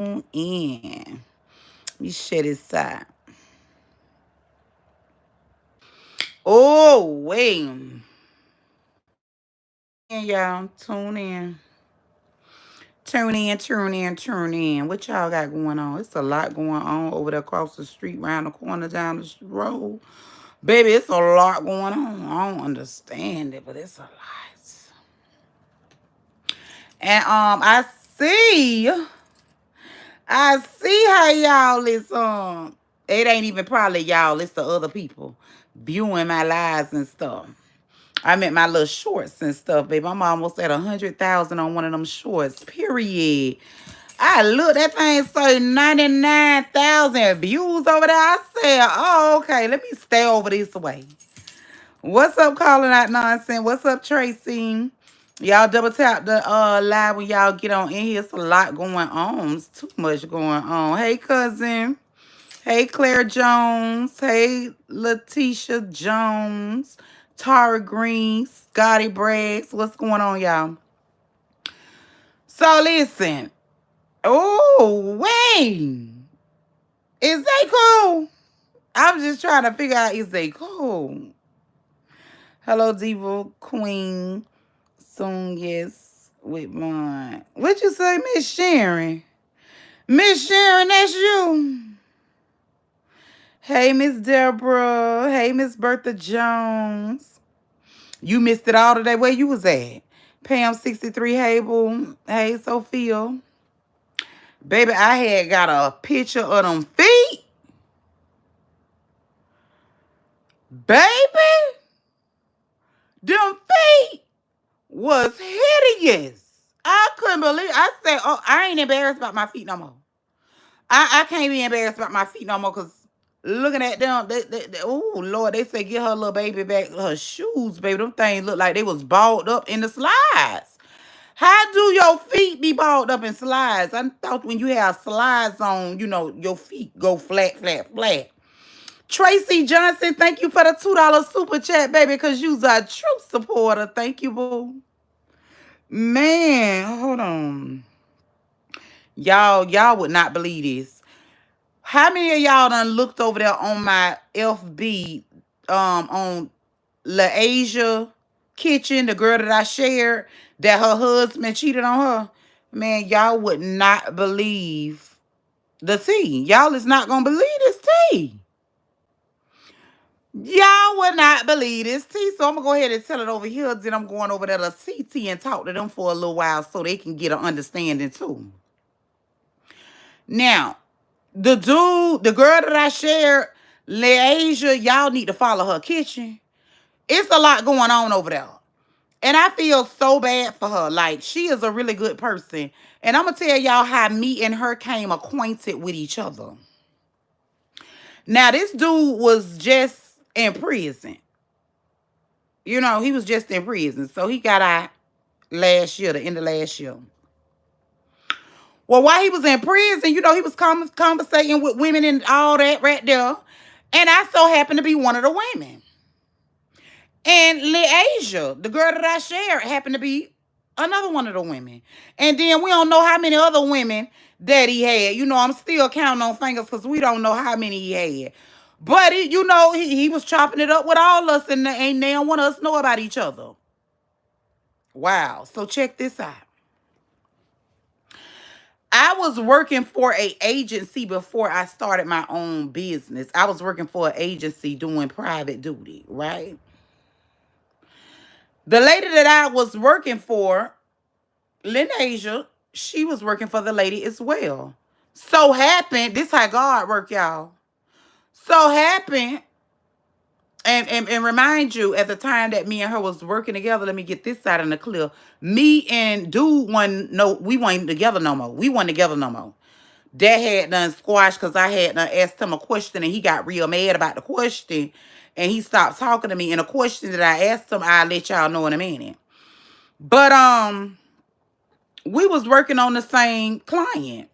in. Let me share this side. Oh, wait. And y'all, tune in. Tune in, tune in, tune in. What y'all got going on? It's a lot going on over there across the street, round the corner, down the road. Baby, it's a lot going on. I don't understand it, but it's a lot. And see, I see how y'all is it ain't even probably y'all, it's the other people viewing my lives and stuff. I meant my little shorts and stuff, baby. I'm almost at 100,000 on one of them shorts, period. I look, that thing say 99,000 views over there. I said, oh, okay, let me stay over this way. What's up, calling out nonsense? What's up, Tracy? Y'all double tap the live when y'all get on in here. It's a lot going on. It's too much going on. Hey, cousin. Hey, Claire Jones. Hey, Letitia Jones. Tara Green. Scotty Braggs. What's going on, y'all? So, listen. Oh, wait. Is they cool? I'm just trying to figure out, is they cool? Hello, Diva Queen. Soon, yes, with mine. What you say, Miss Sharon? Miss Sharon, that's you. Hey, Miss Deborah. Hey, Miss Bertha Jones. You missed it all today. Where you was at? Pam 63 Hable. Hey, Sophia. Baby, I had got a picture of them feet. Baby, them feet was hideous. I couldn't believe. I said, oh, I ain't embarrassed about my feet no more. I can't be embarrassed about my feet no more because looking at them, oh, Lord, they say get her little baby back her shoes, baby. Them things look like they was balled up in the slides. How do your feet be balled up in slides? I thought when you have slides on, you know, your feet go flat, flat, flat. Tracy Johnson, thank you for the $2 super chat, baby, because you's a true supporter. Thank you, boo. Man, hold on. Y'all would not believe this. How many of y'all done looked over there on my FB on LaAsia Kitchen, the girl that I shared, that her husband cheated on her? Man, y'all would not believe the tea. Y'all is not gonna believe this tea. Y'all would not believe this tea. So I'm gonna go ahead and tell it over here. Then I'm going over there to CT and talk to them for a little while so they can get an understanding too. Now, the dude, the girl that I shared, LaAsia, y'all need to follow her kitchen. It's a lot going on over there. And I feel so bad for her. Like, she is a really good person. And I'm going to tell y'all how me and her came acquainted with each other. Now, this dude was just in prison. You know, he was just in prison. So he got out last year, the end of last year. Well, while he was in prison, you know, he was conversating with women and all that right there. And I so happened to be one of the women. And LaAsia, the girl that I shared, happened to be another one of the women. And then we don't know how many other women that he had. You know, I'm still counting on fingers because we don't know how many he had. But, you know, he was chopping it up with all us and they don't want us to know about each other. Wow. So check this out. I was working for an agency before I started my own business. I was working for an agency doing private duty, right? The lady that I was working for, LaAsia, she was working for the lady as well. So happened, this how God work, y'all. So happened, and remind you, at the time that me and her was working together, let me get this side in the clear. Me and dude we weren't together no more. We weren't together no more. That had done squashed because I had done asked him a question and he got real mad about the question and he stopped talking to me. And a question that I asked him, I'll let y'all know in a minute. But we was working on the same client.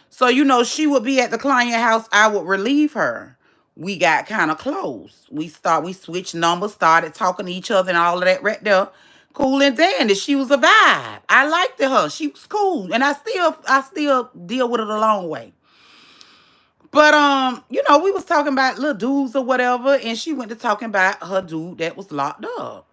So, you know, she would be at the client house. I would relieve her. We got kind of close. We switched numbers, started talking to each other and all of that right there. Cool and dandy. She was a vibe. I liked her. She was cool. And I still deal with it a long way. But we was talking about little dudes or whatever, and she went to talking about her dude that was locked up.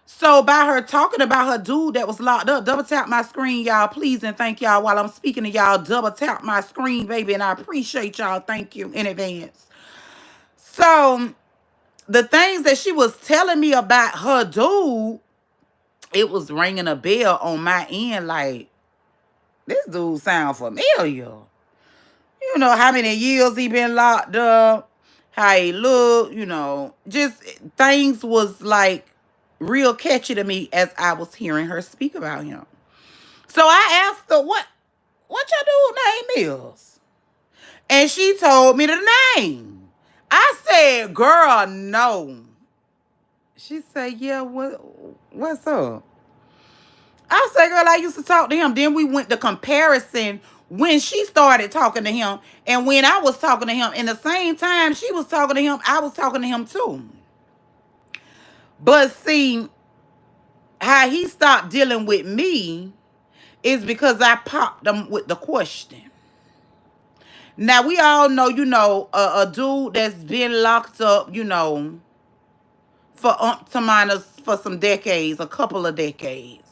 So by her talking about her dude that was locked up, double tap my screen, y'all, please, and thank y'all while I'm speaking to y'all. Double tap my screen, baby, and I appreciate y'all. Thank you in advance. So the things that she was telling me about her dude, it was ringing a bell on my end like, this dude sound familiar. You know, how many years he been locked up, how he look, just things was like real catchy to me as I was hearing her speak about him. So I asked her, what your dude name is? And she told me the name. I said, girl, no. She said, yeah, what's up? I said, girl, I used to talk to him. Then we went to comparison when she started talking to him and when I was talking to him. In the same time she was talking to him, I was talking to him too. But see, how he stopped dealing with me is because I popped him with the question. Now, we all know, a dude that's been locked up, for some decades, a couple of decades.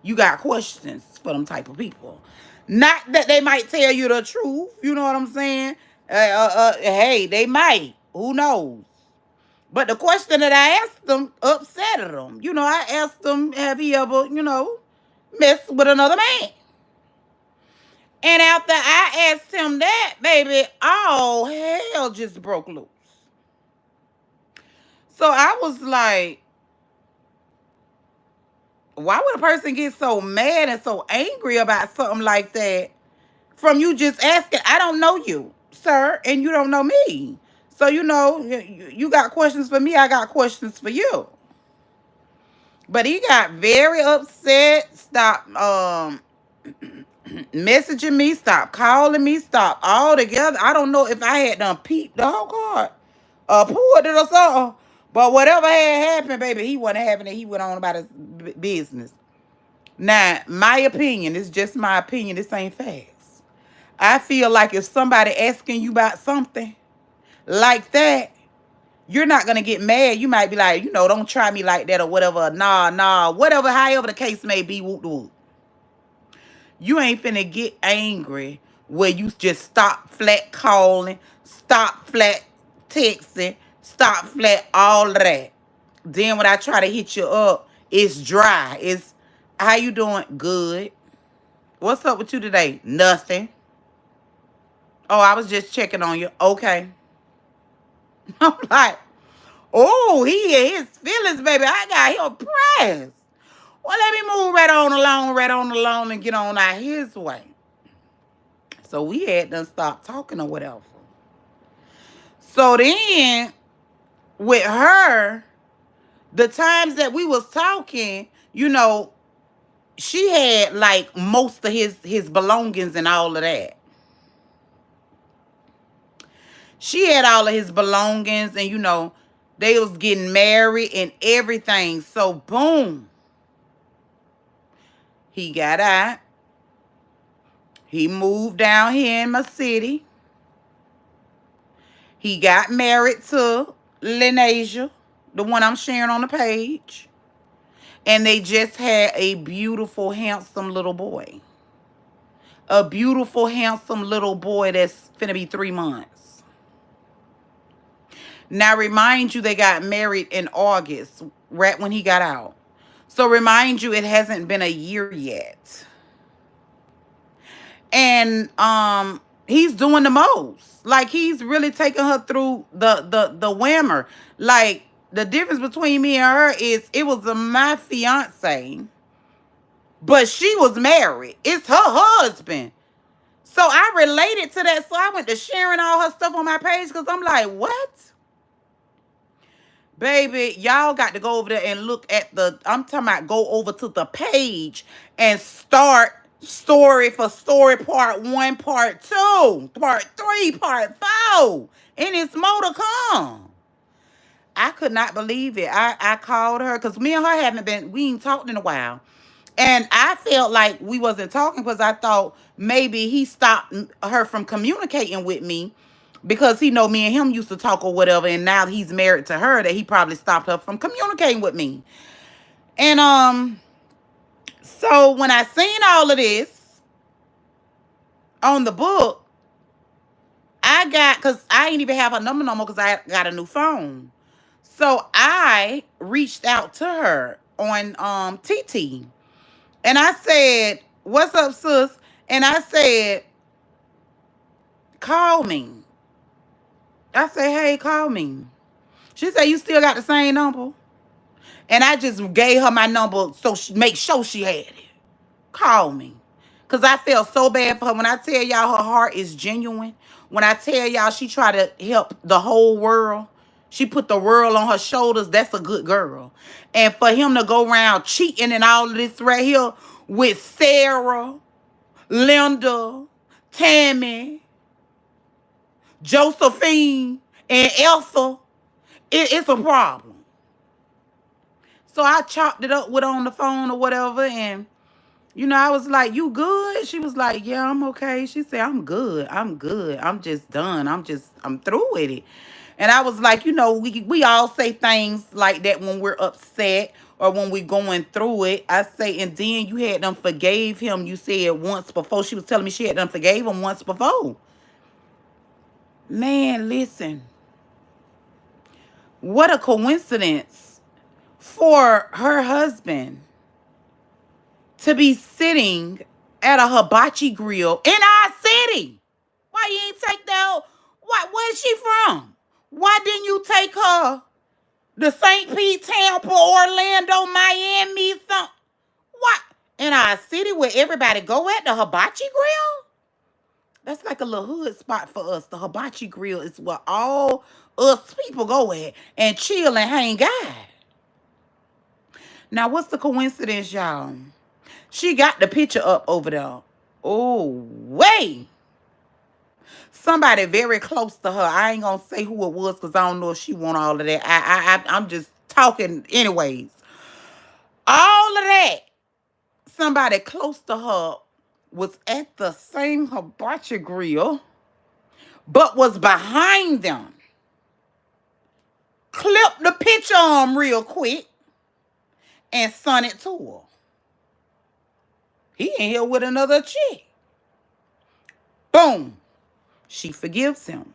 You got questions for them type of people. Not that they might tell you the truth, you know what I'm saying? Hey, they might. Who knows? But the question that I asked them upset them. I asked them, have he ever, messed with another man? And after I asked him that, baby, all hell just broke loose. So I was like, why would a person get so mad and so angry about something like that from you just asking? I don't know you, sir, and you don't know me. So, you got questions for me, I got questions for you. But he got very upset, stopped messaging me, stopped calling me, stopped all together. I don't know if I had done peeped the whole card pulled it or something. But whatever had happened, baby, he wasn't having it. He went on about his business. Now, my opinion, it's just my opinion. This ain't facts. I feel like if somebody asking you about something like that, you're not going to get mad. You might be like, don't try me like that or whatever. Nah, whatever, however the case may be, whoop, whoop. You ain't finna get angry where you just stop flat calling, stop flat texting, stop flat all of that. Then when I try to hit you up, it's dry. It's, how you doing? Good. What's up with you today? Nothing. Oh, I was just checking on you. Okay. I'm like, oh, his feelings, baby. I got him pressed. Well, let me move right on along and get on out his way. So we had done stopped talking or whatever. So then, with her, the times that we was talking, she had like most of his belongings and all of that. She had all of his belongings and, they was getting married and everything. So, boom. He got out. He moved down here in my city. He got married to Lenasia, the one I'm sharing on the page. And they just had a beautiful, handsome little boy. A beautiful, handsome little boy that's finna be 3 months. Now, remind you, they got married in August, right when he got out. So, remind you, it hasn't been a year yet. And he's doing the most. Like, he's really taking her through the whammer. Like, the difference between me and her is it was my fiance, but she was married. It's her husband. So I related to that. So I went to sharing all her stuff on my page because I'm like, what? Baby, y'all got to go over there and look at I'm talking about go over to the page and start story for story, part 1, part 2, part 3, part 4. And it's more to come. I could not believe it. I called her because me and her haven't been, we ain't talked in a while. And I felt like we wasn't talking because I thought maybe he stopped her from communicating with me because he know me and him used to talk or whatever. And now he's married to her that he probably stopped her from communicating with me. And so when I seen all of this on the book, I got, because I ain't even have her number no more because I got a new phone. So I reached out to her on TT. And I said, "What's up, sis?" And I said, "Call me." I said, "Hey, call me." She said, "You still got the same number?" And I just gave her my number so she make sure she had it. Call me. Because I felt so bad for her. When I tell y'all her heart is genuine, when I tell y'all she tried to help the whole world, she put the world on her shoulders, that's a good girl. And for him to go around cheating and all of this right here with Sarah, Linda, Tammy, Josephine, and Elsa, it's a problem. So I chopped it up with her on the phone or whatever, and I was like, "You good?" She was like, "Yeah, I'm okay." She said, "I'm good. I'm good. I'm just done. I'm through with it." And I was like, we all say things like that when we're upset or when we're going through it. I say, and then you had done forgave him. You said once before. She was telling me she had done forgave him once before. Man, listen. What a coincidence for her husband to be sitting at a hibachi grill in our city. Why you ain't take that? Where's she from? Why didn't you take her to St. Pete, Tampa, Orlando, Miami, some what? In our city where everybody go at the hibachi grill? That's like a little hood spot for us. The hibachi grill is where all us people go at and chill and hang out. Now, what's the coincidence, y'all? She got the picture up over there. Oh, wait. Somebody very close to her. I ain't gonna say who it was because I don't know if she want all of that. I'm just talking anyways. All of that. Somebody close to her was at the same hibachi grill, but was behind them. Clip the picture on real quick and sent it to her. He in here with another chick. Boom. She forgives him.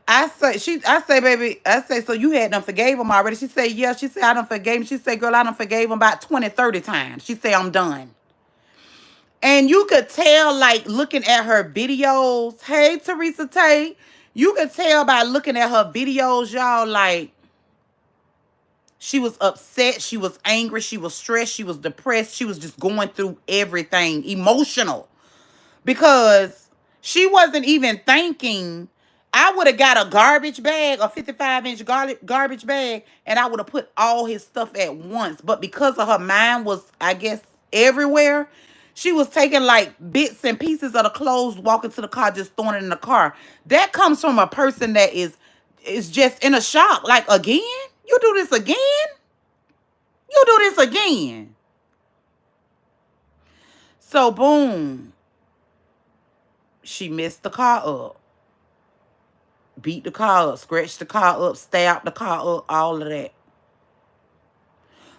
I say, baby, so you had done forgave him already. She said, yeah. She said, I done forgave him. She said, girl, I done forgave him about 20, 30 times. She said, I'm done. And you could tell, like, looking at her videos. Hey, Teresa Tate. You could tell by looking at her videos, y'all, like, she was upset. She was angry. She was stressed. She was depressed. She was just going through everything emotional. Because she wasn't even thinking. I would have got a garbage bag, a 55-inch garbage bag, and I would have put all his stuff at once. But because of her mind was, I guess, everywhere, she was taking like bits and pieces of the clothes, walking to the car, just throwing it in the car. That comes from a person that is just in a shock. Like, again? You do this again? You do this again? So, boom. She messed the car up. Beat the car up, scratched the car up, stabbed the car up, all of that.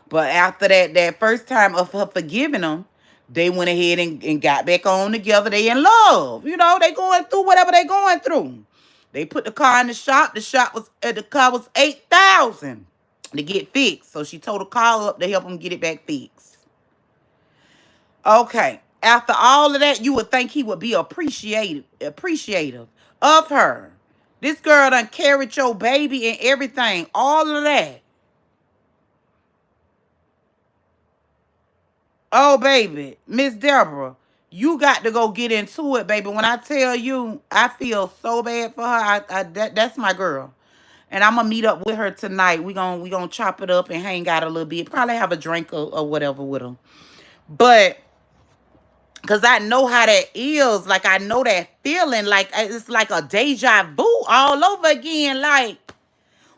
But after that first time of her forgiving them, they went ahead and got back on together. They in love. They going through whatever they going through. They put the car in the shop. The car was $8,000 to get fixed. So she told the car up to help them get it back fixed. Okay. After all of that, you would think he would be appreciative of her. This girl done carried your baby and everything. All of that. Oh, baby. Miss Deborah, you got to go get into it, baby. When I tell you, I feel so bad for her. That's my girl. And I'm going to meet up with her tonight. We gonna chop it up and hang out a little bit. Probably have a drink or whatever with her. But, because I know how that is. Like, I know that feeling. Like, it's like a deja vu all over again. Like,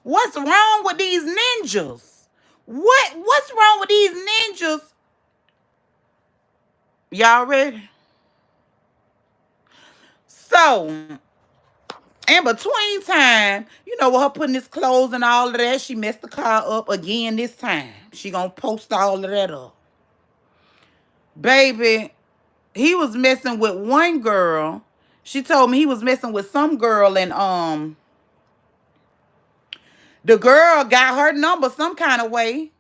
What's wrong with these ninjas? What's wrong with these ninjas? Y'all ready? So, in between time, with her putting his clothes and all of that, she messed the car up again this time. She gonna post all of that up. Baby, he was messing with one girl. She told me he was messing with some girl, and the girl got her number some kind of way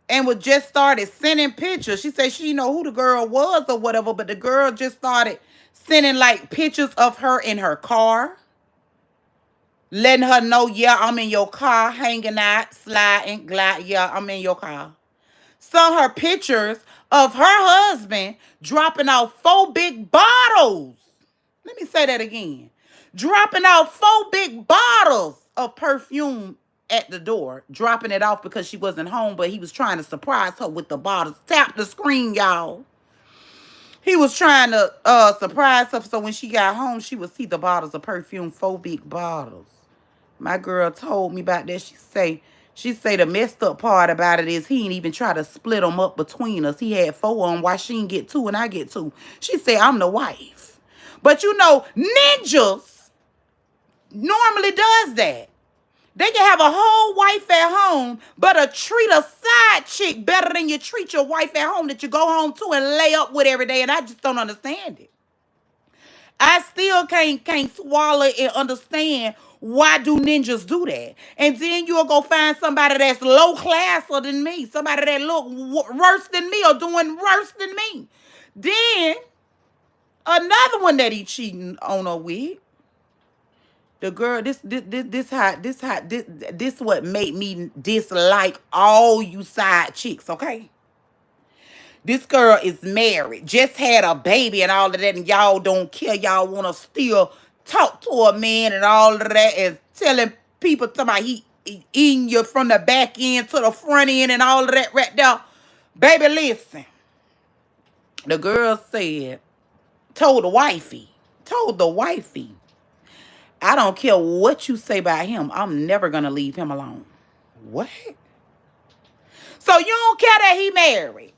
and was just started sending pictures. She said she didn't know who the girl was or whatever, but the girl just started sending like pictures of her in her car, letting her know, yeah, I'm in your car, hanging out, sliding, glide, yeah, I'm in your car. Saw her pictures of her husband dropping off 4 big bottles. Let me say that again. Dropping off 4 big bottles of perfume at the door. Dropping it off because she wasn't home, but he was trying to surprise her with the bottles. Tap the screen, y'all. He was trying to surprise her so when she got home, she would see the bottles of perfume, 4 big bottles. My girl told me about that. She say the messed up part about it is he ain't even try to split them up between us. He had 4 of them. Why she didn't get 2 and I get 2? She said, I'm the wife. But ninjas normally does that. They can have a whole wife at home, but treat a side chick better than you treat your wife at home that you go home to and lay up with every day. And I just don't understand it. I still can't swallow and understand why do ninjas do that. And then you'll go find somebody that's low classer than me, somebody that look worse than me or doing worse than me. Then another one that he cheating on her with. The girl, this what made me dislike all you side chicks, okay? This girl is married, just had a baby and all of that, and y'all don't care. Y'all want to still talk to a man and all of that, and telling people about he eating you from the back end to the front end and all of that right there. Baby, listen. The girl said, told the wifey, I don't care what you say about him. I'm never going to leave him alone. What? So you don't care that he married.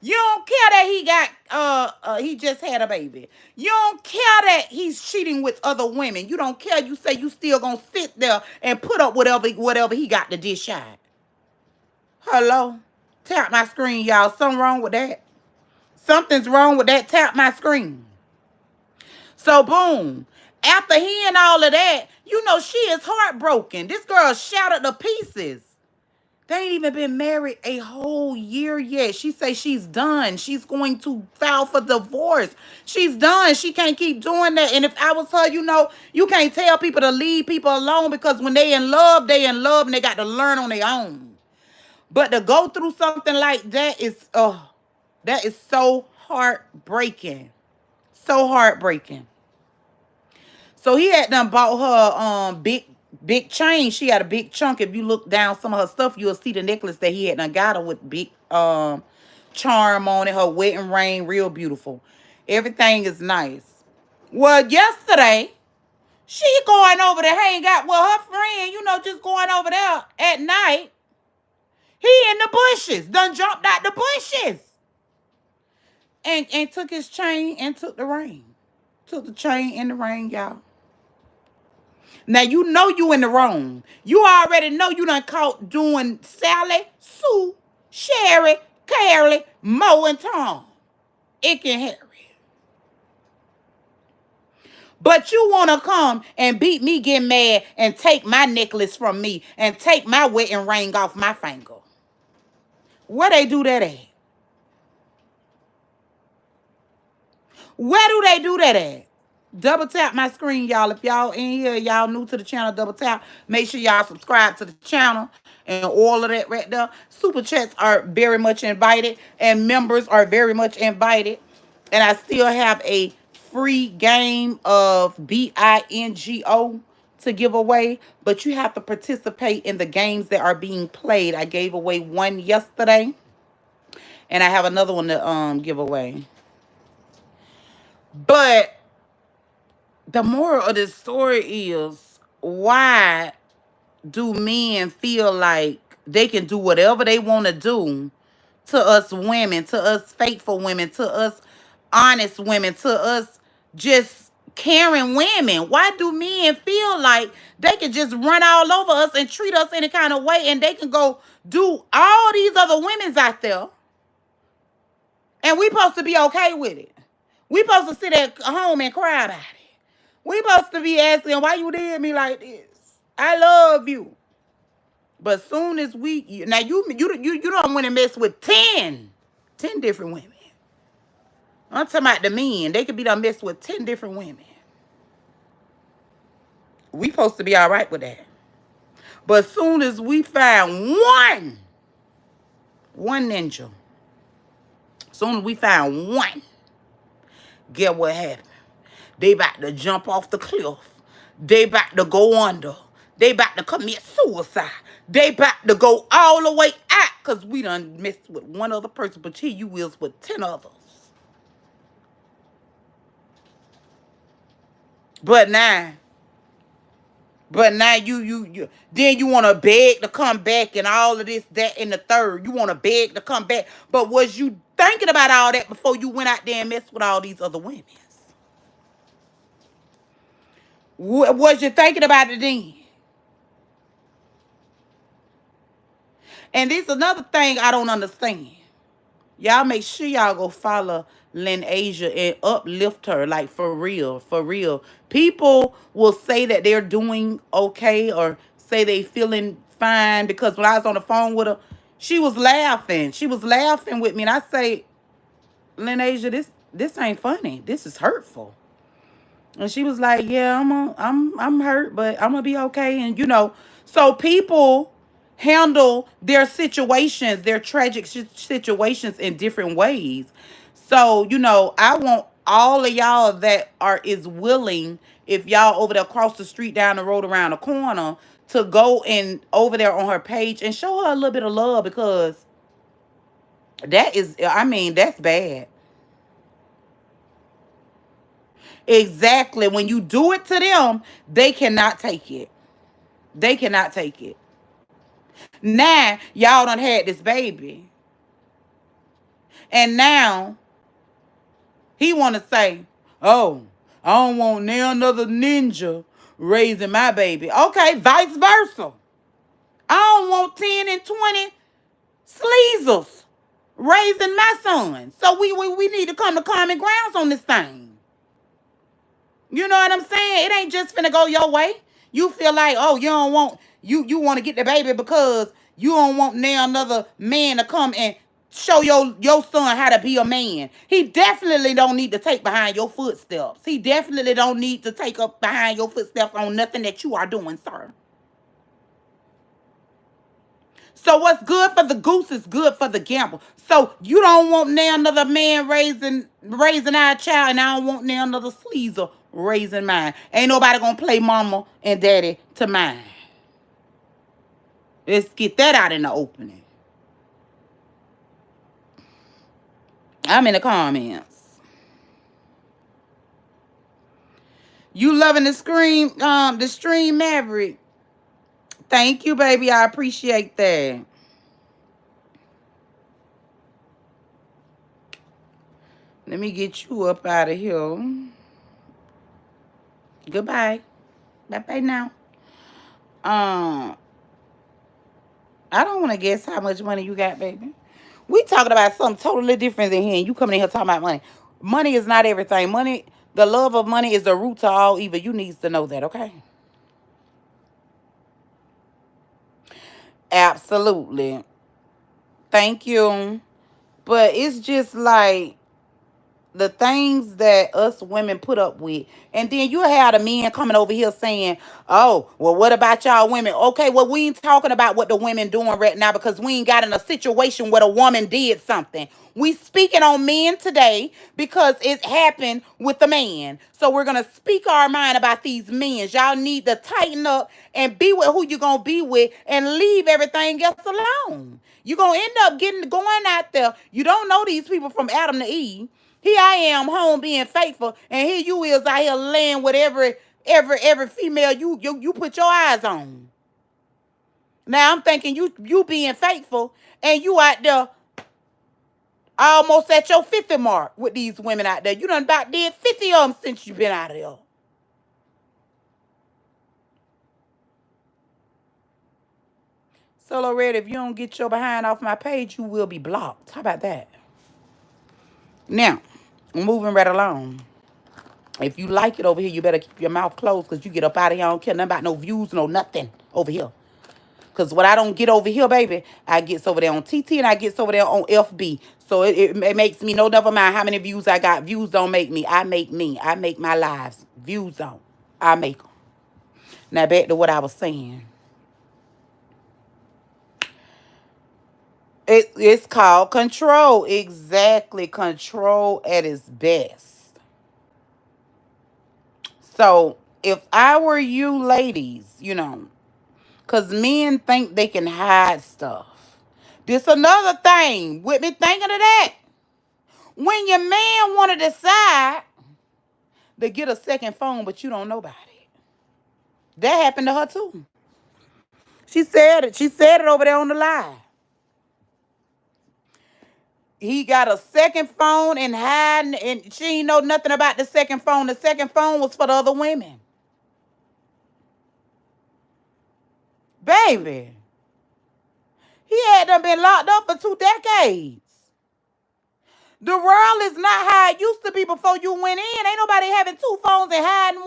You don't care that he just had a baby. You don't care that he's cheating with other women. You don't care. You say you still going to sit there and put up whatever he got to dish out. Hello? Tap my screen, y'all. Something wrong with that. Something's wrong with that. Tap my screen. So, boom. After hearing all of that, she is heartbroken. This girl shattered to pieces. They ain't even been married a whole year yet. She say she's done. She's going to file for divorce. She's done. She can't keep doing that. And if I was her, you can't tell people to leave people alone because when they in love and they got to learn on their own. But to go through something like that is so heartbreaking. So heartbreaking. So he had done bought her big chain. She had a big chunk. If you look down some of her stuff, you'll see the necklace that he had done got her with big charm on it. Her wedding ring, real beautiful. Everything is nice. Well, yesterday, she going over to hang out with her friend, just going over there at night. He in the bushes. Done jumped out the bushes. And took his chain and took the ring. Took the chain and the ring, y'all. Now, you in the wrong. You already know you done caught doing Sally, Sue, Sherry, Carly, Mo, and Tom. Ick and Harry. But you want to come and beat me, get mad, and take my necklace from me and take my wedding ring off my finger. Where they do that at? Where do they do that at? Double tap my screen, y'all. If y'all in here, y'all new to the channel, double tap. Make sure y'all subscribe to the channel and all of that right there. Super chats are very much invited and members are very much invited. And I still have a free game of Bingo to give away, but you have to participate in the games that are being played. I gave away one yesterday, and I have another one to give away. But the moral of this story is why do men feel like they can do whatever they want to do to us women, to us faithful women, to us honest women, to us just caring women? Why do men feel like they can just run all over us and treat us any kind of way, and they can go do all these other women's out there, and we supposed to be okay with it? We supposed to sit at home and cry about it. We supposed to be asking, why you did me like this? I love you. But soon as we now you don't want to mess with 10 different women. I'm talking about the men. They could be done messed with 10 different women. We supposed to be all right with that. But soon as we find one ninja, soon as we find one, get what happened? They about to jump off the cliff. They about to go under. They about to commit suicide. They about to go all the way out because we done messed with one other person, but here you is with 10 others. But now you then you want to beg to come back and all of this, that, and the third. You want to beg to come back. But was you thinking about all that before you went out there and messed with all these other women? Was you thinking about it then? And this is another thing I don't understand. Y'all make sure y'all go follow Lynn Asia and uplift her, like for real, for real. People will say that they're doing okay or say they feeling fine because when I was on the phone with her, she was laughing. She was laughing with me, and I say, Lynn Asia, this ain't funny. This is hurtful. And she was like, "Yeah, I'm hurt, but I'm gonna be okay." And so people handle their situations, their tragic situations in different ways. So I want all of y'all that is willing, if y'all over there across the street, down the road, around the corner, to go and over there on her page and show her a little bit of love, because that's bad. Exactly. When you do it to them, they cannot take it. They cannot take it. Now, y'all done had this baby. And now, he want to say, oh, I don't want now another ninja raising my baby. Okay, vice versa. I don't want 10 and 20 sleazers raising my son. So we need to come to common grounds on this thing. You know what I'm saying? It ain't just finna go your way. You feel like, oh, you don't want, you want to get the baby because you don't want now another man to come and show your son how to be a man. He definitely don't need to take behind your footsteps. He definitely don't need to take up behind your footsteps on nothing that you are doing, sir. So what's good for the goose is good for the gamble. So you don't want now another man raising our child, and I don't want now another sleazer raising mine. Ain't nobody gonna play mama and daddy to mine. Let's get that out in the opening. I'm in the comments. You loving the stream Maverick? Thank you, baby. I appreciate that. Let me get you up out of here. Goodbye. Bye-bye now. I don't want to guess how much money you got, baby. We talking about something totally different than here, and you coming in here talking about money. Money is not everything. The love of money is the root to all evil. You needs to know that, okay? Absolutely. Thank you. But it's just like the things that us women put up with. And then you have the men coming over here saying, oh, well, what about y'all women? Okay, well, we ain't talking about what the women doing right now because we ain't got in a situation where a woman did something. We speaking on men today because it happened with a man. So we're going to speak our mind about these men. Y'all need to tighten up and be with who you're going to be with and leave everything else alone. You're going to end up going out there. You don't know these people from Adam to Eve. Here I am home being faithful, and here you is out here laying with every female you put your eyes on. Now I'm thinking you being faithful and you out there almost at your 50 mark with these women out there. You done about did 50 of them since you been out of there. So Loretta, if you don't get your behind off my page, you will be blocked. How about that? Now, moving right along. If you like it over here, you better keep your mouth closed because you get up out of here. I don't care nothing about no views, no nothing over here. Because what I don't get over here, baby, I gets over there on TT and I gets over there on FB. So it makes me no never mind how many views I got. Views don't make me. I make me. I make my lives. Views don't. I make them. Now back to what I was saying. It's called control. Exactly. Control at its best. So if I were you ladies, because men think they can hide stuff. This another thing with me thinking of that. When your man want to decide to get a second phone, but you don't know about it. That happened to her too. She said it. She said it over there on the live. He got a second phone and hiding, and she ain't know nothing about the second phone. The second phone was for the other women. Baby, he had done been locked up for 2 decades. The world is not how it used to be before you went in. Ain't nobody having two phones and hiding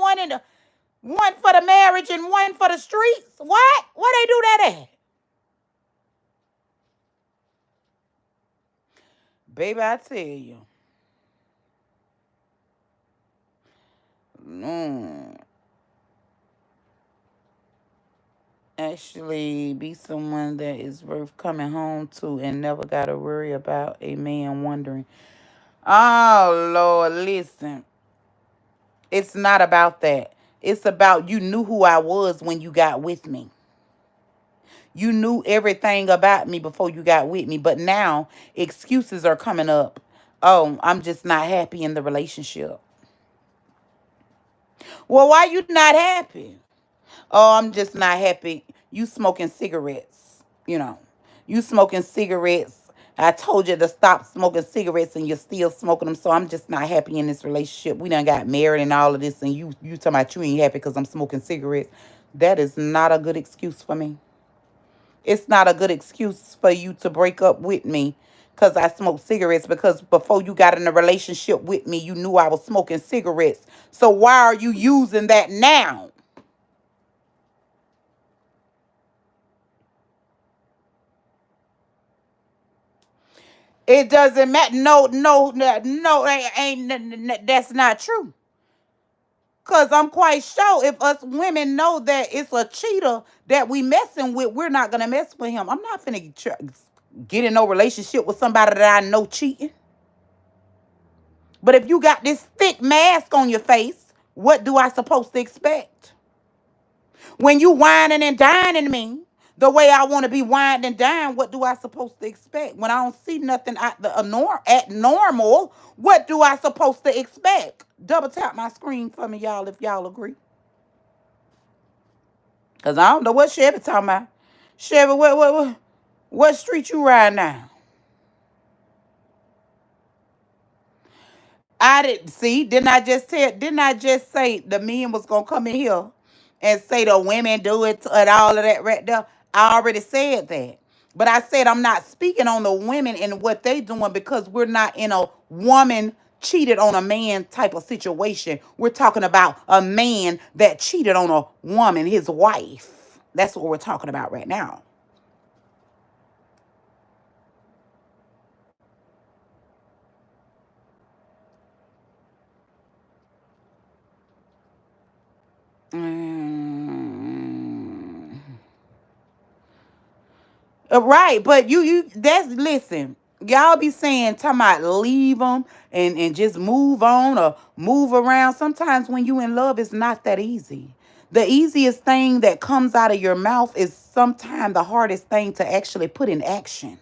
one for the marriage and one for the streets. What? Where they do that at? Baby, I tell you. Mm, actually, be someone that is worth coming home to and never got to worry about a man wondering. Oh, Lord, listen. It's not about that. It's about you knew who I was when you got with me. You knew everything about me before you got with me. But now excuses are coming up. Oh, I'm just not happy in the relationship. Well, why you not happy? Oh, I'm just not happy. You smoking cigarettes. You smoking cigarettes. I told you to stop smoking cigarettes and you're still smoking them. So I'm just not happy in this relationship. We done got married and all of this. And you talking about you ain't happy because I'm smoking cigarettes. That is not a good excuse for me. It's not a good excuse for you to break up with me because I smoke cigarettes, because before you got in a relationship with me, you knew I was smoking cigarettes. So why are you using that now? It doesn't matter. No, no, no, no, that's not true. Because I'm quite sure if us women know that it's a cheater that we messing with, we're not going to mess with him. I'm not finna get in no relationship with somebody that I know cheating. But if you got this thick mask on your face, what do I supposed to expect? When you whining and dining me the way I want to be wined and dined, what do I supposed to expect? When I don't see nothing at normal, what do I supposed to expect? Double tap my screen for me, y'all, if y'all agree. Because I don't know what Chevy talking about. Chevy, what street you riding now? I didn't see. Didn't I just say the men was gonna come in here and say the women do it and all of that right there? I already said that. But I said I'm not speaking on the women and what they doing because we're not in a woman cheated on a man type of situation. We're talking about a man that cheated on a woman, his wife. That's what we're talking about right now. Mm. Right, but that's listen. Y'all be saying talking about leave them and just move on or move around. Sometimes when you in love, it's not that easy. The easiest thing that comes out of your mouth is sometimes the hardest thing to actually put in action.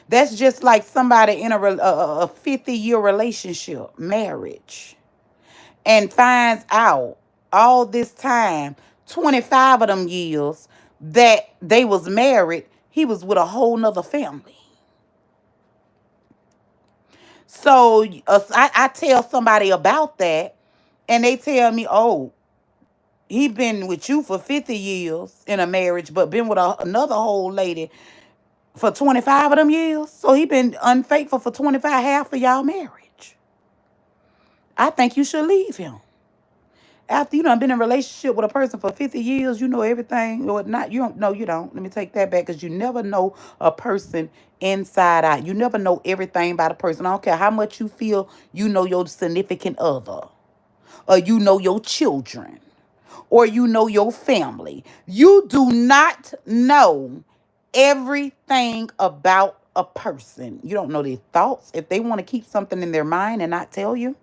That's just like somebody in a 50-year relationship, marriage, and finds out all this time, 25 of them years, that they was married, he was with a whole nother family. So I tell somebody about that, and they tell me, oh, he been with you for 50 years in a marriage, but been with another whole lady for 25 of them years. So he been unfaithful for 25, half of y'all marriage. I think you should leave him. After you done been in a relationship with a person for 50 years, you know everything. Or not, you don't. No, you don't. Let me take that back, because you never know a person inside out. You never know everything about a person. I don't care how much you feel you know your significant other, or you know your children, or you know your family. You do not know everything about a person. You don't know their thoughts. If they want to keep something in their mind and not tell you,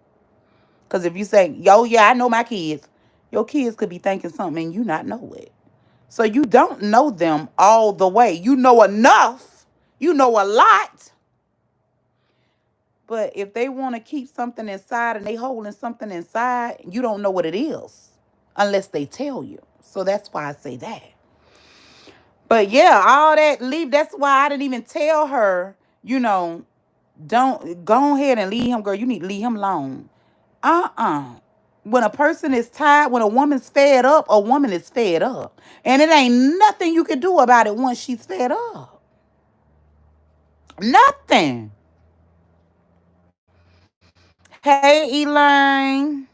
because if you say, yo, yeah, I know my kids, your kids could be thinking something and you not know it. So you don't know them all the way. You know enough. You know a lot. But if they want to keep something inside and they holding something inside, you don't know what it is unless they tell you. So that's why I say that. But yeah, all that leave. That's why I didn't even tell her, you know, don't go ahead and leave him, girl. You need to leave him alone. When a person is tired, when a woman's fed up, a woman is fed up. And it ain't nothing you can do about it once she's fed up. Nothing. Hey, Elaine.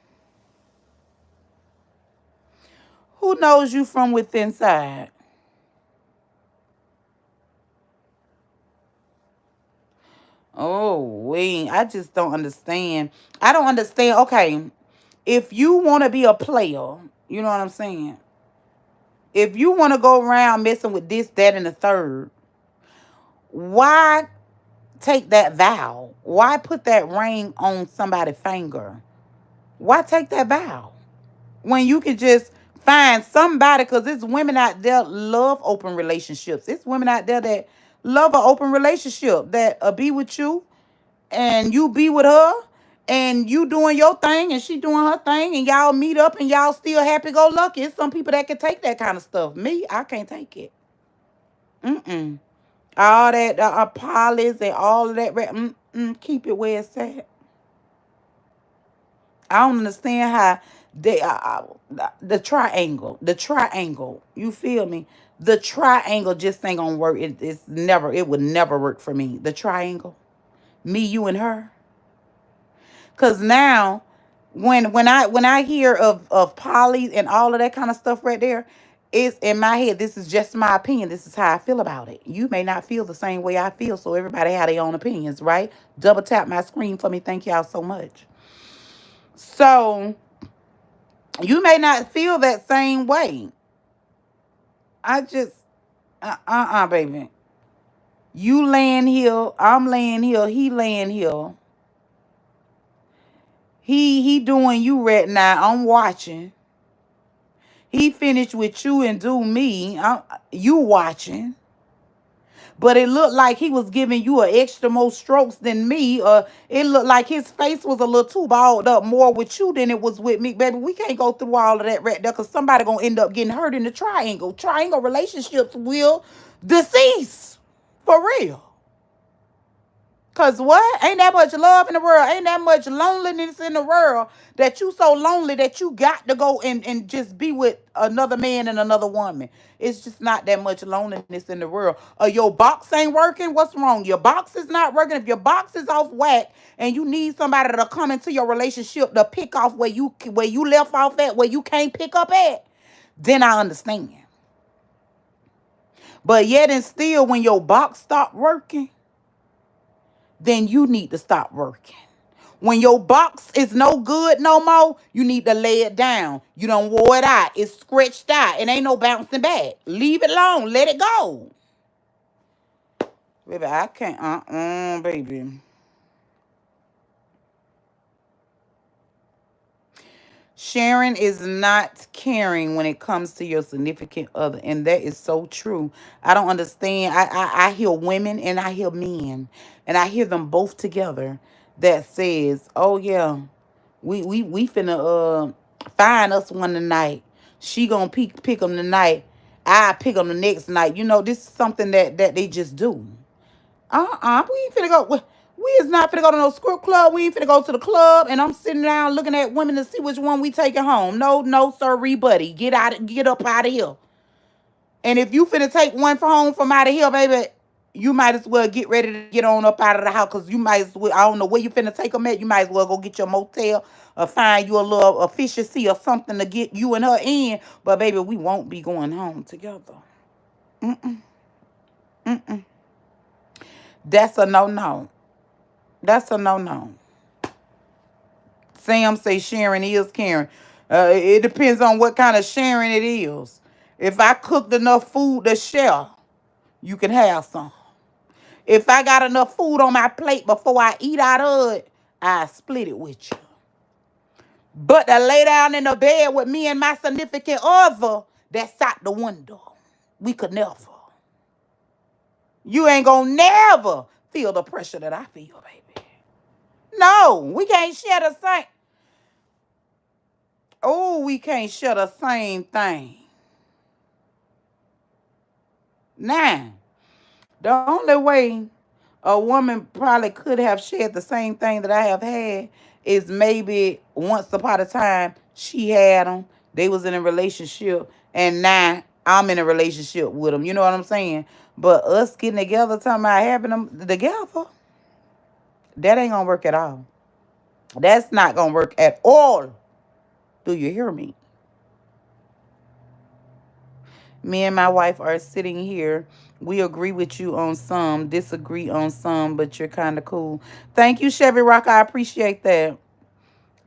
Who knows you from within side? Oh, I just don't understand. I don't understand. Okay, if you want to be a player, you know what I'm saying? If you want to go around messing with this, that, and the third, why take that vow? Why put that ring on somebody's finger? Why take that vow when you can just find somebody? Because it's women out there love open relationships. It's women out there that love an open relationship, that be with you and you be with her, and you doing your thing and she doing her thing, and y'all meet up and y'all still happy go lucky. It's some people that can take that kind of stuff. Me, I can't take it. Mm-mm. All that polys and all of that. Keep it where it's at. I don't understand how they the triangle. You feel me? The triangle just ain't gonna work. It would never work for me. The triangle, me, you, and her. Cause now, when I hear of poly and all of that kind of stuff right there, it's in my head. This is just my opinion. This is how I feel about it. You may not feel the same way I feel. So everybody have their own opinions, right? Double tap my screen for me. Thank y'all so much. So you may not feel that same way. I just baby. You laying here, I'm laying here, he laying here. He doing you right now. I'm watching. He finished with you and do me. You watching. But it looked like he was giving you an extra more strokes than me. It looked like his face was a little too balled up more with you than it was with me. Baby, we can't go through all of that right there, because somebody going to end up getting hurt in the triangle. Triangle relationships will decease. For real. Cause what? Ain't that much love in the world? Ain't that much loneliness in the world that you so lonely that you got to go and just be with another man and another woman? It's just not that much loneliness in the world. Your box ain't working. What's wrong? Your box is not working. If your box is off whack and you need somebody to come into your relationship to pick off where you left off at, where you can't pick up at, then I understand. But yet and still, when your box stop working, then you need to stop working. When your box is no good no more, you need to lay it down. You don't wore it out. It's stretched out. It ain't no bouncing back. Leave it alone. Let it go. Baby, I can't. Baby. Sharing is not caring when it comes to your significant other. And that is so true. I don't understand. I hear women and I hear men. And I hear them both together that says, oh yeah, we finna find us one tonight. She gonna pick them tonight. I pick them the next night. This is something that they just do. We ain't finna go. We is not finna go to no script club. We ain't finna go to the club, and I'm sitting down looking at women to see which one we taking home. No, no, sirree, buddy. Get up out of here. And if you finna take one for home from out of here, baby, you might as well get ready to get on up out of the house, because you might as well, I don't know where you finna take them at. You might as well go get your motel or find you a little efficiency or something to get you and her in. But baby, we won't be going home together. Mm-mm. Mm-mm. That's a no-no. That's a no-no. Sam say sharing is caring. It depends on what kind of sharing it is. If I cooked enough food to share, you can have some. If I got enough food on my plate before I eat out of it, I split it with you. But to lay down in the bed with me and my significant other, that's out the window. We could never. You ain't gonna never feel the pressure that I feel, baby. No, we can't share the same. Oh, we can't share the same thing. Now, the only way a woman probably could have shared the same thing that I have had is maybe once upon a time she had them, they was in a relationship, and now I'm in a relationship with them. You know what I'm saying? But us getting together, talking about having them together, that ain't gonna work at all. That's not gonna work at all. Do you hear me? Me and my wife are sitting here. We agree with you on some, disagree on some, but you're kind of cool. Thank you, Chevy Rock. I appreciate that.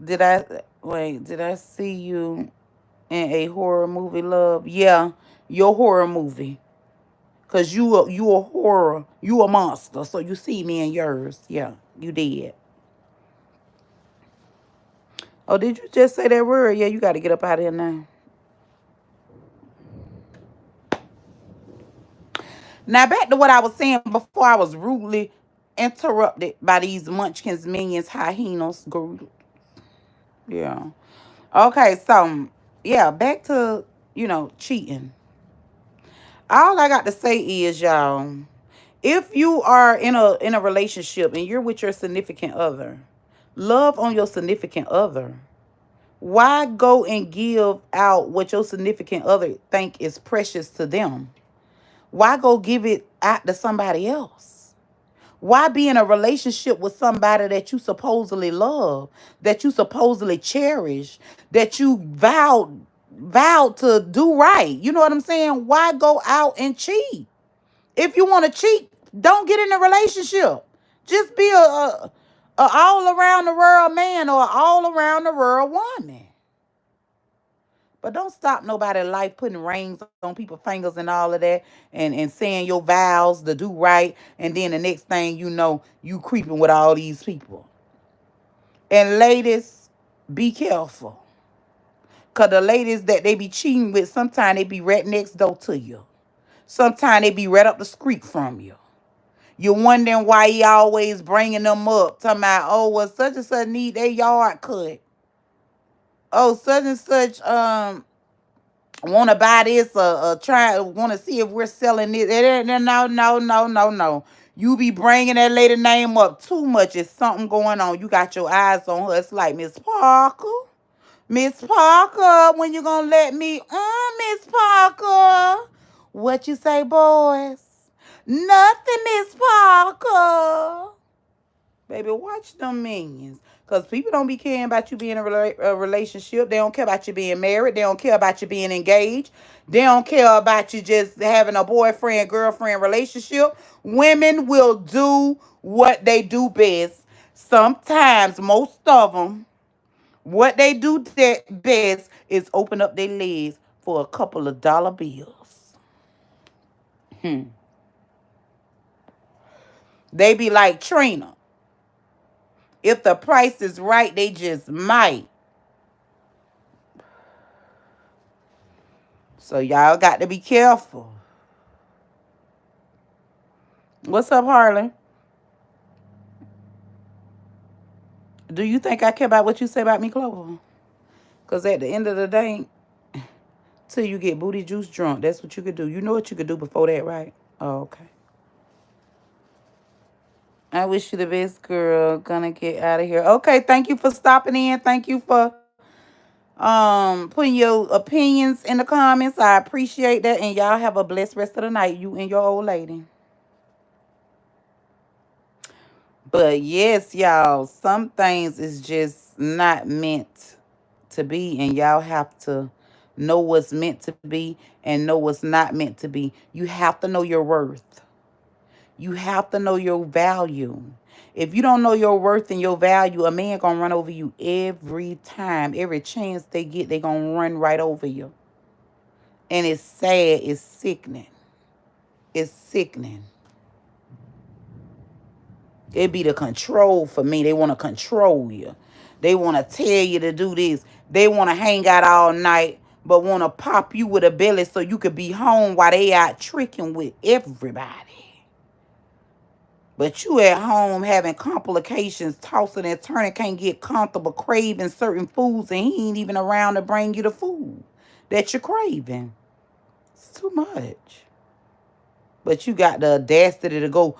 Did I see you in a horror movie, love? Yeah, your horror movie. Cause you a horror. You a monster. So you see me in yours. Yeah, you did. Oh, did you just say that word? Yeah, you got to get up out of here now. Now back to what I was saying before I was rudely interrupted by these munchkins, minions, hyenas, gorillas. Yeah. Okay, so yeah, back to cheating. All I got to say is, y'all, if you are in a relationship and you're with your significant other, love on your significant other. Why go and give out what your significant other think is precious to them? Why go give it out to somebody else? Why be in a relationship with somebody that you supposedly love, that you supposedly cherish, that you vowed to do right? You know what I'm saying? Why go out and cheat? If you want to cheat, don't get in a relationship. Just be a all around the world man or all around the world woman. But don't stop nobody's life putting rings on people's fingers and all of that, and saying your vows to do right, and then the next thing you know, you creeping with all these people. And ladies, be careful. Cause the ladies that they be cheating with, sometimes they be right next door to you. Sometimes they be right up the street from you. You're wondering why he always bringing them up. Talking about, oh, well, such and such need their yard cut. Oh, such and such want to buy this or try want to see if we're selling this. No, no, no, no, no. You be bringing that lady name up too much. It's something going on. You got your eyes on her. It's like, Miss Parker. Miss Parker, when you gonna let me Miss Parker? What you say, boys? Nothing, Miss Parker. Baby, watch them minions. Because people don't be caring about you being in a relationship. They don't care about you being married. They don't care about you being engaged. They don't care about you just having a boyfriend, girlfriend relationship. Women will do what they do best. Sometimes, most of them, what they do best is open up their legs for a couple of dollar bills. They be like Trina. If the price is right, they just might. So y'all got to be careful. What's up, Harlan? Do you think I care about what you say about me, Clover? Because at the end of the day, till you get booty juice drunk. That's what you could do. You know what you could do before that, right? Oh, okay. I wish you the best, girl. Gonna get out of here. Okay, thank you for stopping in. Thank you for putting your opinions in the comments. I appreciate that. And y'all have a blessed rest of the night. You and your old lady. But yes, y'all, some things is just not meant to be, and y'all have to know what's meant to be and know what's not meant to be. You have to know your worth. You have to know your value. If you don't know your worth and your value, a man gonna run over you every time. Every chance they get, they gonna run right over you. And it's sad, it's sickening. It's sickening. It be the control for me. They want to control you. They want to tell you to do this. They want to hang out all night, but want to pop you with a belly so you could be home while they out tricking with everybody. But you at home having complications, tossing and turning, can't get comfortable, craving certain foods, and he ain't even around to bring you the food that you're craving. It's too much. But you got the audacity to go.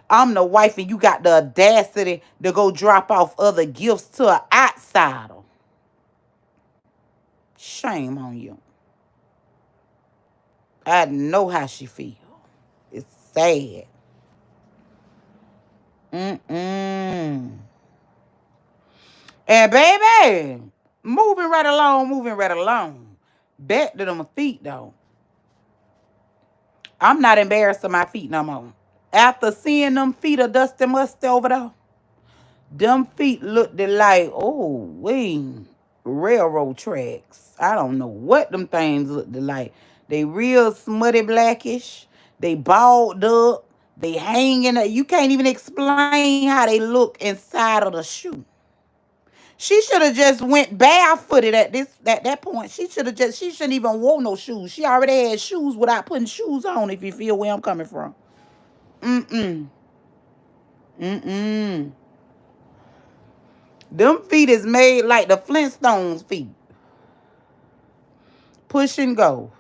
I'm the wife, and you got the audacity to go drop off other gifts to an outsider. Shame on you. I know how she feel. It's sad. Mm-mm. And baby, moving right along, moving right along. Back to them feet, though. I'm not embarrassed of my feet no more. After seeing them feet of Dusty Musty over there, them feet looked like, oh, railroad tracks. I don't know what them things looked like. They real smutty blackish. They balled up. They hanging up. You can't even explain how they look inside of the shoe. She should have just went barefooted at that point. She shouldn't even wore no shoes. She already had shoes without putting shoes on, if you feel where I'm coming from. Mm-mm. Mm-mm. Them feet is made like the Flintstones feet. Push and go.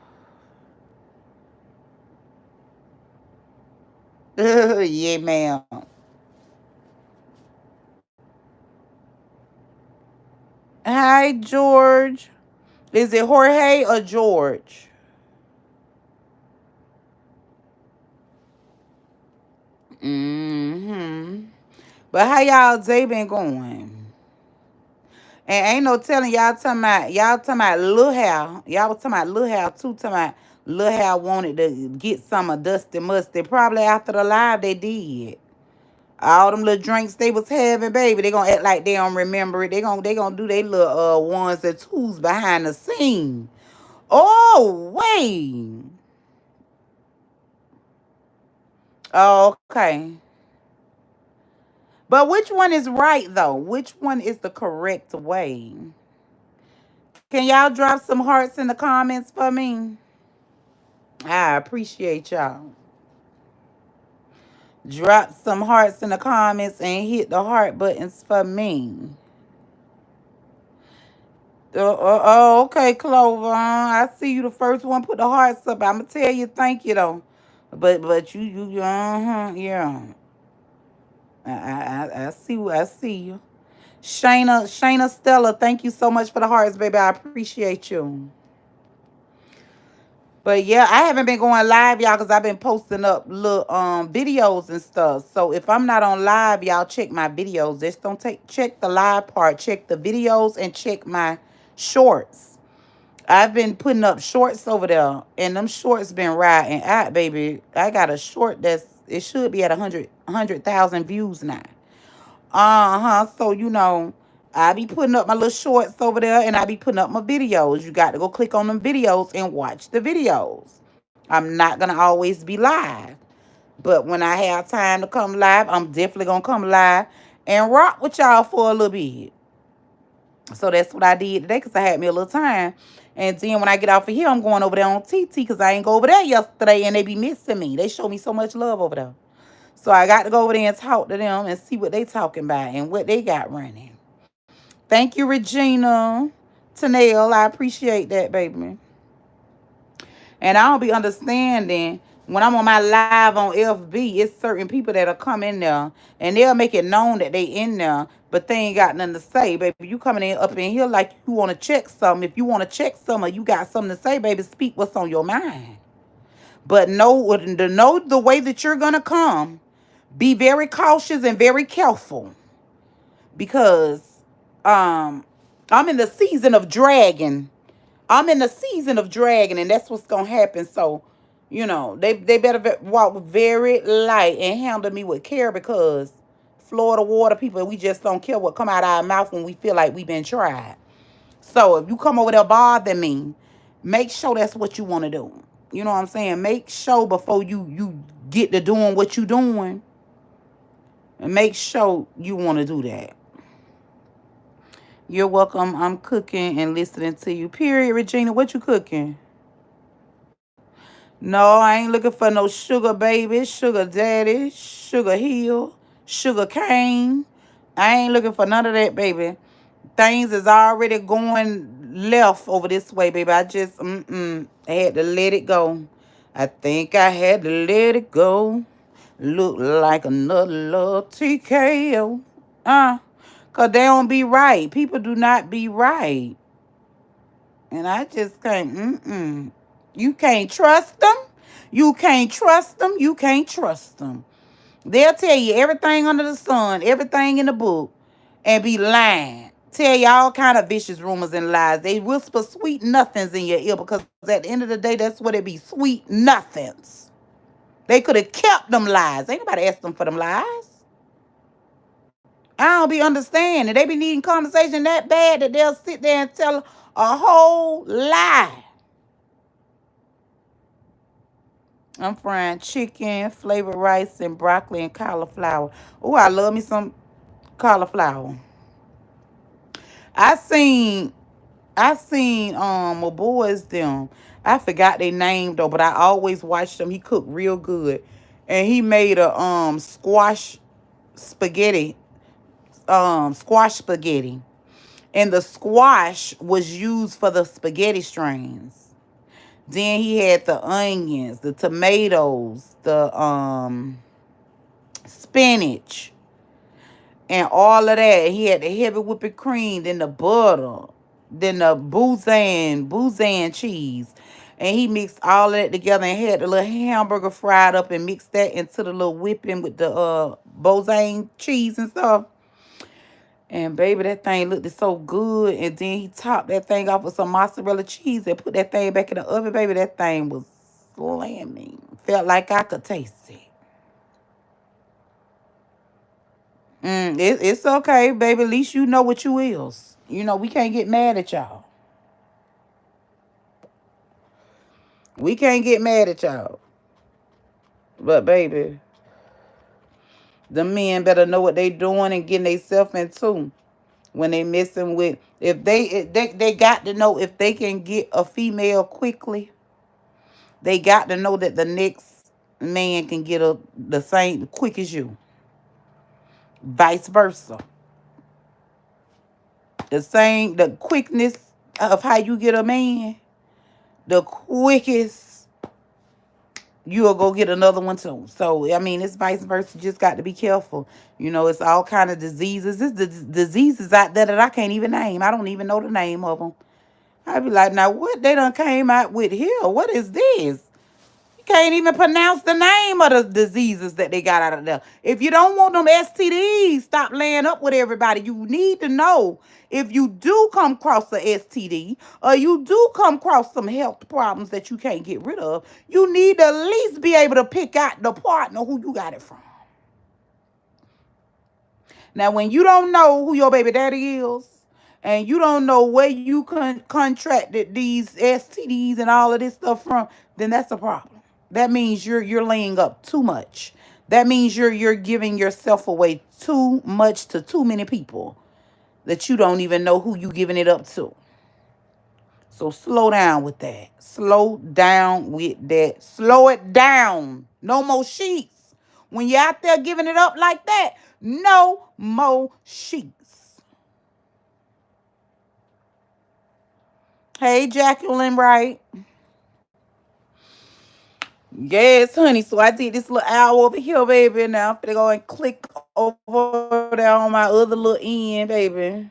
Yeah, ma'am. Hi, George. Is it Jorge or George? Mm-hmm. But how y'all day been going? And ain't no telling y'all talking about Lil Hal. Y'all was talking about Lil Hal too, talking about Lil Hal wanted to get some of Dusty Musty. Probably after the live they did. All them little drinks they was having, baby, they gonna act like they don't remember it. They gonna do their little ones and twos behind the scene. Oh, wait. Oh, okay. But which one is right though? Which one is the correct way? Can y'all drop some hearts in the comments for me? I appreciate y'all. Drop some hearts in the comments and hit the heart buttons for me. Okay, Clover. I see you the first one. Put the hearts up. I'ma tell you thank you though. But you yeah. I see you. Shayna Stella, thank you so much for the hearts, baby. I appreciate you. But yeah, I haven't been going live, y'all, because I've been posting up little videos and stuff. So if I'm not on live, y'all check my videos. Just don't check the live part. Check the videos and check my shorts. I've been putting up shorts over there, and them shorts been riding out, baby. I got a short it should be at 100,000 views now. So I be putting up my little shorts over there, and I be putting up my videos. You got to go click on them videos and watch the videos. I'm not gonna always be live, but when I have time to come live, I'm definitely gonna come live and rock with y'all for a little bit. So that's what I did today, because I had me a little time. And then when I get off of here, I'm going over there on TT, because I ain't go over there yesterday, and they be missing me. They show me so much love over there. So I got to go over there and talk to them and see what they talking about and what they got running. Thank you, Regina. Tanel, I appreciate that, baby. And I don't be understanding when I'm on my live on FB, it's certain people that'll come in there and they'll make it known that they in there, but they ain't got nothing to say. Baby, you coming in up in here like you want to check something. If you want to check something or you got something to say, baby, speak what's on your mind. But know the way that you're gonna come. Be very cautious and very careful because um I'm in the season of dragging. I'm in the season of dragging, and that's what's gonna happen. So, they better walk very light and handle me with care because Florida water people, we just don't care what come out our mouth when we feel like we've been tried. So if you come over there bothering me, make sure that's what you want to do. You know what I'm saying? Make sure before you get to doing what you doing, and make sure you want to do that. You're welcome. I'm cooking and listening to you. Period, Regina. What you cooking? No, I ain't looking for no sugar baby, sugar daddy, sugar hill, sugar cane. I ain't looking for none of that, baby. Things is already going left over this way, baby. I just, I had to let it go. I think I had to let it go. Look like another little TKO. Cause they don't be right. People do not be right. And I just can't, You can't trust them. You can't trust them. You can't trust them. They'll tell you everything under the sun, everything in the book, and be lying. Tell you all kind of vicious rumors and lies. They whisper sweet nothings in your ear because at the end of the day, that's what it be. Sweet nothings. They could have kept them lies. Ain't nobody asked them for them lies. I don't be understanding. They be needing conversation that bad that they'll sit there and tell a whole lie. I'm frying chicken, flavored rice, and broccoli and cauliflower. Oh, I love me some cauliflower. I seen my boys them. I forgot their name though, but I always watched him. He cooked real good. And he made a spaghetti, squash spaghetti. And the squash was used for the spaghetti strings. Then he had the onions, the tomatoes, the spinach, and all of that. He had the heavy whipping cream, then the butter, then the bouzan cheese. And he mixed all of that together and had the little hamburger fried up and mixed that into the little whipping with the bouzan cheese and stuff. And baby, that thing looked so good. And then he topped that thing off with some mozzarella cheese and put that thing back in the oven. Baby, that thing was slamming. Felt like I could taste it. It's okay, baby. At least you know what you is. We can't get mad at y'all. We can't get mad at y'all. But baby, the men better know what they doing and getting themselves into when they messing with. If they got to know if they can get a female quickly, they got to know that the next man can get the same quick as you. Vice versa. The quickness of how you get a man, the quickest you'll go get another one too. So I mean, it's vice versa. You just got to be careful. It's all kind of diseases. There's diseases out there that I can't even name. I don't even know the name of them. I'd be like, now what they done came out with here? What is this? You can't even pronounce the name of the diseases that they got out of there. If you don't want them STDs, stop laying up with everybody. You need to know if you do come across a STD or you do come across some health problems that you can't get rid of, you need to at least be able to pick out the partner who you got it from. Now, when you don't know who your baby daddy is, and you don't know where you contracted these STDs and all of this stuff from, then that's a problem. That means you're laying up too much. That means you're giving yourself away too much to too many people that you don't even know who you giving it up to. So slow down with that. Slow down with that. Slow it down. No more sheets. When you're out there giving it up like that, no more sheets. Hey, Jacqueline Wright. Yes, honey. So I did this little hour over here, baby. Now I'm finna go and click over there on my other little end, baby.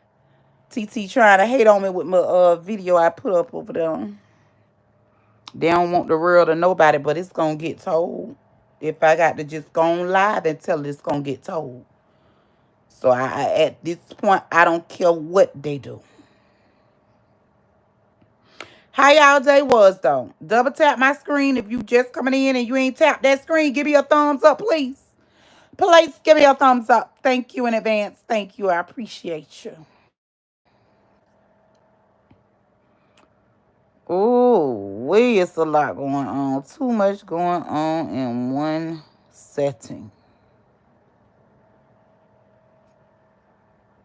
TT trying to hate on me with my video I put up over there. They don't want the world to know about it, but it's gonna get told. If I got to just go on live and tell it, it's gonna get told. So at this point, I don't care what they do. How y'all day was though? Double tap my screen if you just coming in and you ain't tapped that screen. Give me a thumbs up, please. Please give me a thumbs up. Thank you in advance. Thank you. I appreciate you. Oh, it's a lot going on. Too much going on in one setting.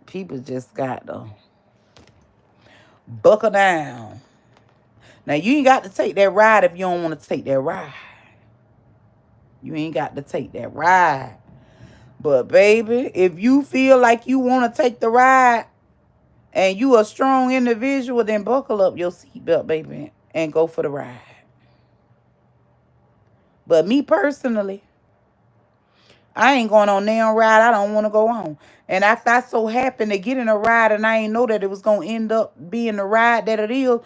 People just got to buckle down. Now, you ain't got to take that ride if you don't want to take that ride. You ain't got to take that ride. But, baby, if you feel like you want to take the ride and you a strong individual, then buckle up your seatbelt, baby, and go for the ride. But me personally, I ain't going on damn ride I don't want to go on. And if I so happen to get in a ride and I ain't know that it was going to end up being the ride that it is,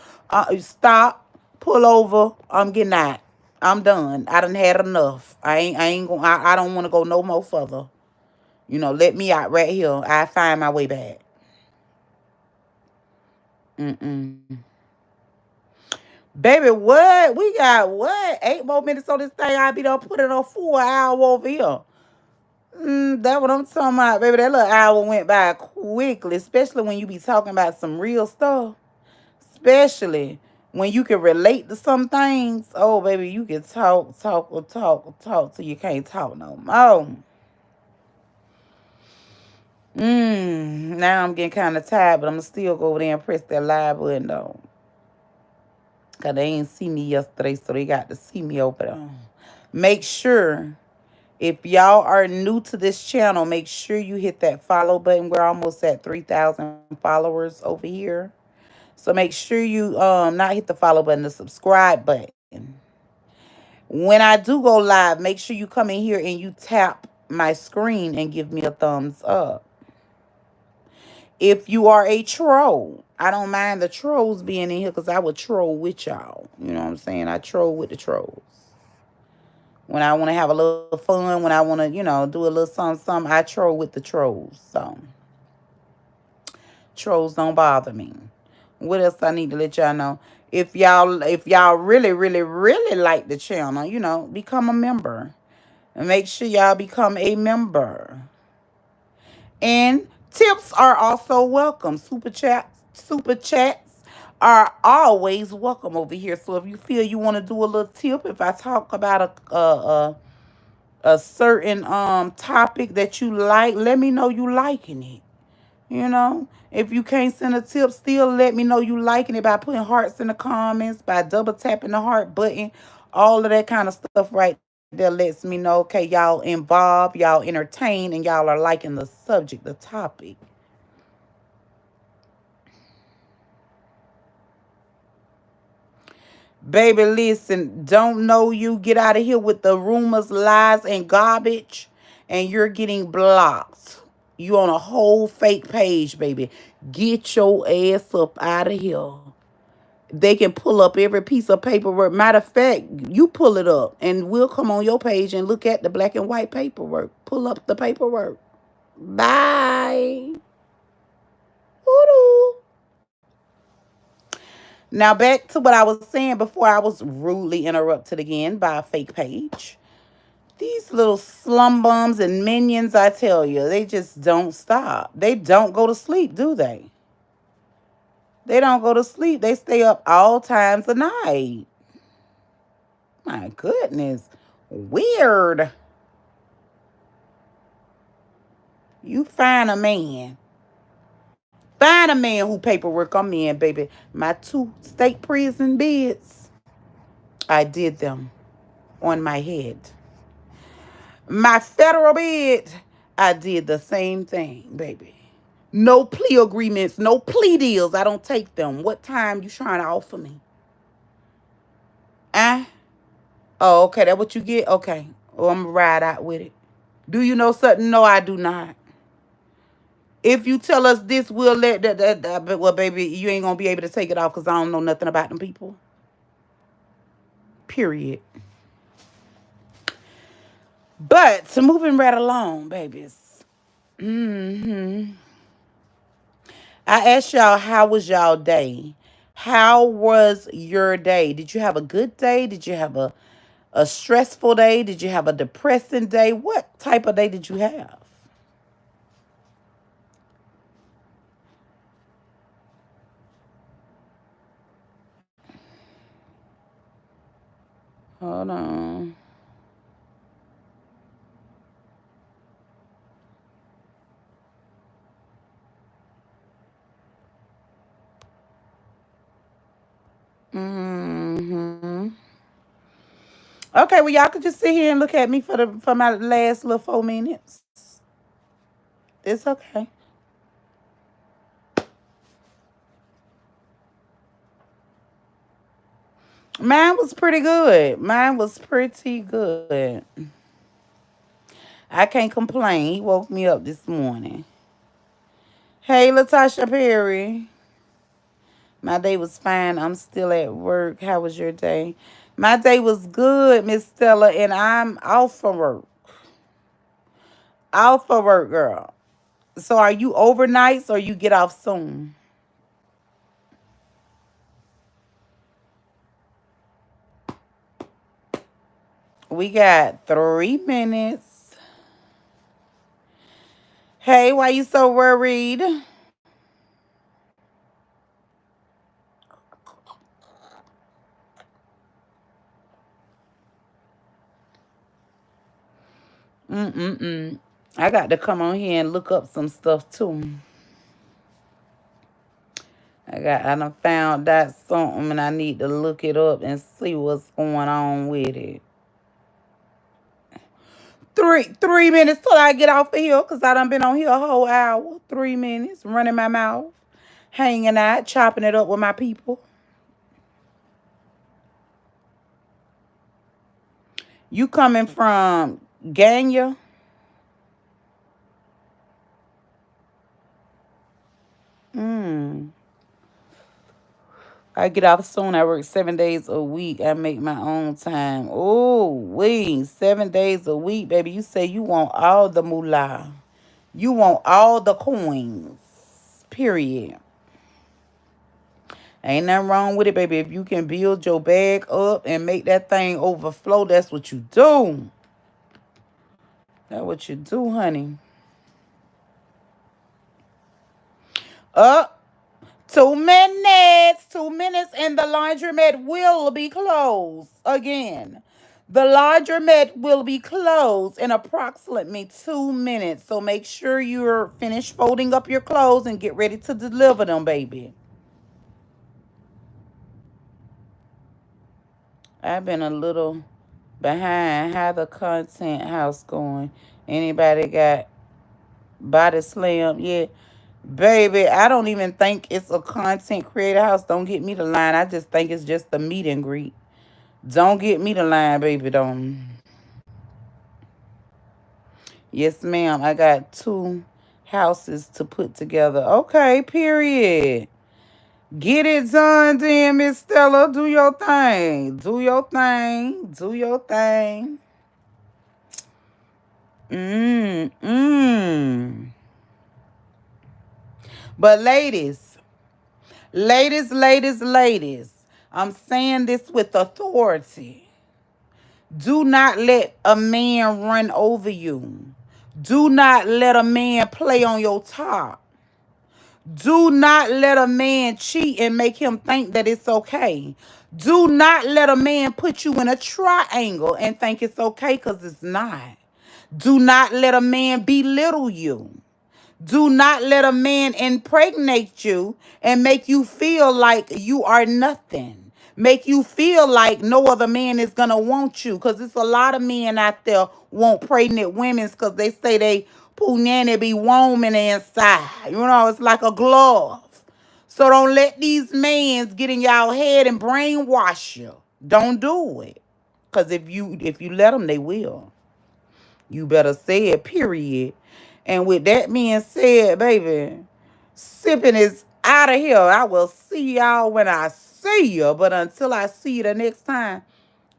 stop, pull over, I'm getting out. I'm done. I done had enough. I don't want to go no more further. Let me out right here. I find my way back. Mm-mm. Baby, what? We got what? 8 more minutes on this thing. I be done put it on 4 hour over here. That what I'm talking about, baby. That little hour went by quickly, especially when you be talking about some real stuff. Especially when you can relate to some things. Oh, baby, you can talk till you can't talk no more. Now I'm getting kind of tired, but I'm going to still go over there and press that live button, though. Because they ain't see me yesterday, so they got to see me over there. Make sure, if y'all are new to this channel, make sure you hit that follow button. We're almost at 3,000 followers over here. So make sure you not hit the follow button, the subscribe button. When I do go live, make sure you come in here and you tap my screen and give me a thumbs up. If you are a troll, I don't mind the trolls being in here because I would troll with y'all. You know what I'm saying? I troll with the trolls. When I want to have a little fun, when I want to, do a little something, I troll with the trolls. So, trolls don't bother me. What else I need to let y'all know? If y'all really, really, really like the channel, become a member. And make sure y'all become a member. And tips are also welcome. Super chats are always welcome over here. So if you feel you want to do a little tip, if I talk about a certain topic that you like, let me know you liking it. If you can't send a tip, still let me know you liking it by putting hearts in the comments, by double tapping the heart button, all of that kind of stuff right there lets me know, okay, y'all involved, y'all entertained, and y'all are liking the subject, the topic. Baby, listen, don't know you. Get out of here with the rumors, lies, and garbage, and you're getting blocked. You on a whole fake page, baby. Get your ass up out of here. They can pull up every piece of paperwork. Matter of fact, you pull it up, and we'll come on your page and look at the black and white paperwork. Pull up the paperwork. Bye. Woo-doo. Now back to what I was saying before I was rudely interrupted again by a fake page. These little slum bums and minions, I tell you, they just don't stop. They don't go to sleep, do they? They don't go to sleep. They stay up all times of night. My goodness. Weird. You find a man. Find a man who paperwork I'm in, baby. My 2 state prison beds, I did them on my head. My federal bed, I did the same thing, baby. No plea agreements, no plea deals. I don't take them. What time you trying to offer me? Oh, okay, that what you get? Okay. Oh, I'm gonna ride out with it. Do you know something? No, I do not. If you tell us this, we'll let that but well, baby, you ain't gonna be able to take it off because I don't know nothing about them people. Period. But to moving right along, babies. Hmm. I asked y'all, how was y'all day? How was your day? Did you have a good day? Did you have a stressful day? Did you have a depressing day? What type of day did you have? Hold on. Hmm. Okay, well, y'all could just sit here and look at me for my last little 4 minutes. It's okay. Mine was pretty good. Mine was pretty good. I can't complain. He woke me up this morning. Hey, Latasha Perry. My day was fine. I'm still at work. How was your day? My day was good, Miss Stella, and I'm off for work. Off for work, girl. So are you overnights or you get off soon? We got 3 minutes. Hey, why you so worried? Mm-mm-mm. I got to come on here and look up some stuff too. I done found out something and I need to look it up and see what's going on with it. Three minutes till I get off of here because I done been on here a whole hour. 3 minutes, running my mouth, hanging out, chopping it up with my people. You coming from Ganya? Mm. I get off soon. I work 7 days a week. I make my own time. Oh, we 7 days a week, baby. You say you want all the moolah. You want all the coins. Period. Ain't nothing wrong with it, baby. If you can build your bag up and make that thing overflow, that's what you do. That's what you do, honey. Up. 2 minutes. 2 minutes, and the laundromat will be closed again. The laundromat will be closed in approximately 2 minutes. So make sure you're finished folding up your clothes and get ready to deliver them, baby. I've been a little behind. How the content house going? Anybody got body slam yet? Baby, I don't even think it's a content creator house. Don't get me the line. I just think it's just a meet and greet. Don't get me the line, baby. Don't. Yes, ma'am. I got 2 houses to put together. Okay, period. Get it done then, Miss Stella. Do your thing. Do your thing. Do your thing. Mm. But ladies, I'm saying this with authority. Do not let a man run over you. Do not let a man play on your top. Do not let a man cheat and make him think that it's okay. Do not let a man put you in a triangle and think it's okay because it's not. Do not let a man belittle you. Do not let a man impregnate you and make you feel like you are nothing. Make you feel like no other man is going to want you. Because there's a lot of men out there want pregnant women because they say they punani be warm in the inside. You know, it's like a glove. So don't let these men get in y'all head and brainwash you. Don't do it. Cause if you let them, they will. You better say it, period. And with that being said, baby, sipping is out of here. I will see y'all when I see you. But until I see you the next time,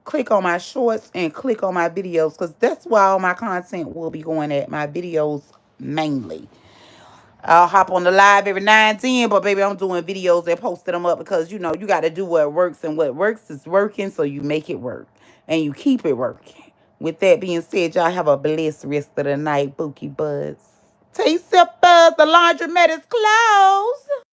click on my shorts and click on my videos because that's where all my content will be going at. My videos mainly. I'll hop on the live every 9 10, but baby, I'm doing videos and posting them up because you got to do what works, and what works is working, so you make it work and you keep it working. With that being said, y'all have a blessed rest of the night, Bookie Buzz. Taste up, Buzz. The laundromat is closed.